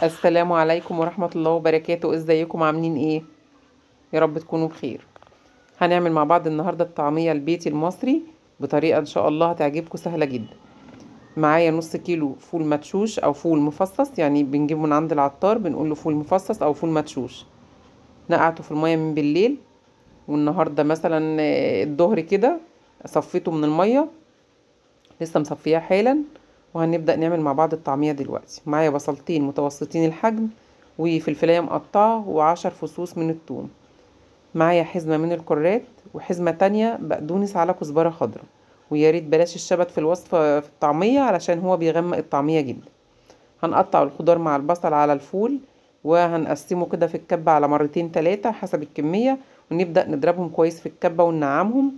السلام عليكم ورحمة الله وبركاته. ازيكم عاملين ايه؟ يا رب تكونوا بخير. هنعمل مع بعض النهاردة الطعمية البيتي المصري بطريقة ان شاء الله هتعجبكم، سهلة جدا. معايا نص كيلو فول مدشوش او فول مفصص، يعني بنجيبه من عند العطار بنقول له فول مفصص او فول مدشوش. نقعته في المية من بالليل، والنهاردة مثلا الظهر كده صفيته من المية، لسه مصفياه حالا. وهنبدأ نعمل مع بعض الطعمية دلوقتي. معايا بصلتين متوسطين الحجم، وفلفلاية مقطعة، و10 فصوص من الثوم. معايا حزمة من الكرات، وحزمة تانية بقدونس على كزبرة خضراء. ويا ريت بلاش الشبت في الوصفة في الطعمية علشان هو بيغمق الطعمية جدا. هنقطع الخضار مع البصل على الفول، وهنقسمه كده في الكبة على مرتين تلاتة حسب الكمية، ونبدأ نضربهم كويس في الكبة وننعمهم.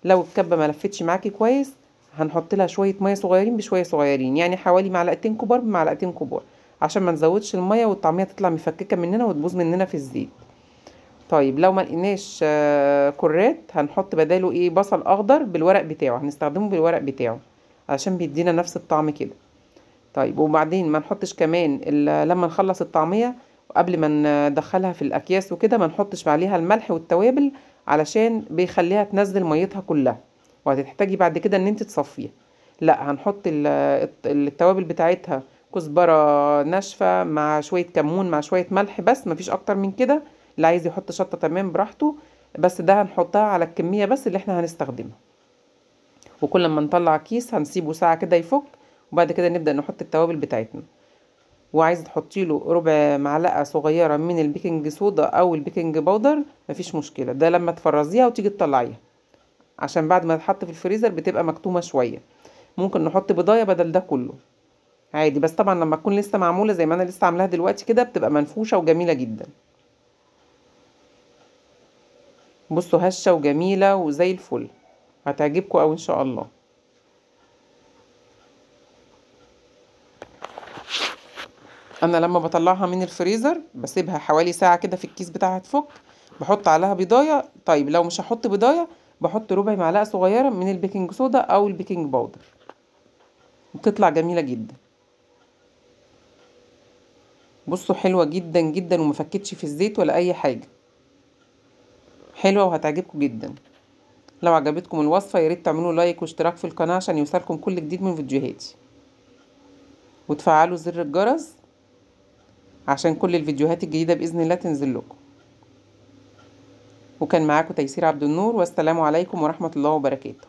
لو الكبة ما لفتش معاكي كويس، هنحط لها شوية مية صغيرين بشوية صغيرين، يعني حوالي معلقتين كبار بمعلقتين كبار، عشان ما نزودش المية والطعمية تطلع مفككة مننا وتبوظ مننا في الزيت. طيب لو ما لقيناش كرات، هنحط بداله ايه؟ بصل اخضر بالورق بتاعه، هنستخدمه بالورق بتاعه عشان بيدينا نفس الطعم كده. طيب وبعدين ما نحطش كمان لما نخلص الطعمية قبل ما ندخلها في الاكياس وكده، ما نحطش عليها الملح والتوابل علشان بيخليها تنزل ميتها كلها، وهتحتاجي بعد كده ان انت تصفيها. لا، هنحط التوابل بتاعتها، كزبرة ناشفة مع شوية كمون مع شوية ملح، بس مفيش اكتر من كده. اللي عايز يحط شطة تمام براحته، بس ده هنحطها على الكمية بس اللي احنا هنستخدمها. وكل ما نطلع كيس هنسيبه ساعة كده يفك، وبعد كده نبدأ نحط التوابل بتاعتنا. وعايز تحطي له ربع معلقة صغيرة من البيكنج صودا او البيكنج باودر، مفيش مشكلة، ده لما تفرزيها وتيجي تطلعيها، عشان بعد ما تحط في الفريزر بتبقى مكتومة شوية. ممكن نحط بضاية بدل ده كله عادي، بس طبعا لما تكون لسه معمولة زي ما انا لسه عاملاها دلوقتي كده بتبقى منفوشة وجميلة جدا. بصوا، هشة وجميلة وزي الفل، هتعجبكم اوي ان شاء الله. انا لما بطلعها من الفريزر بسيبها حوالي ساعة كده في الكيس بتاعها تفك، بحط عليها بضاية. طيب لو مش هحط بضاية، بحط ربع معلقة صغيرة من البيكنج صودا او البيكنج باودر، بتطلع جميلة جدا. بصوا، حلوة جدا جدا ومفكتش في الزيت ولا اي حاجة، حلوة وهتعجبكم جدا. لو عجبتكم الوصفة ياريت تعملوا لايك واشتراك في القناة عشان يوصلكم كل جديد من فيديوهاتي، وتفعلوا زر الجرس عشان كل الفيديوهات الجديدة بإذن الله تنزل لكم. وكان معاكم تيسير عبد النور، والسلام عليكم ورحمة الله وبركاته.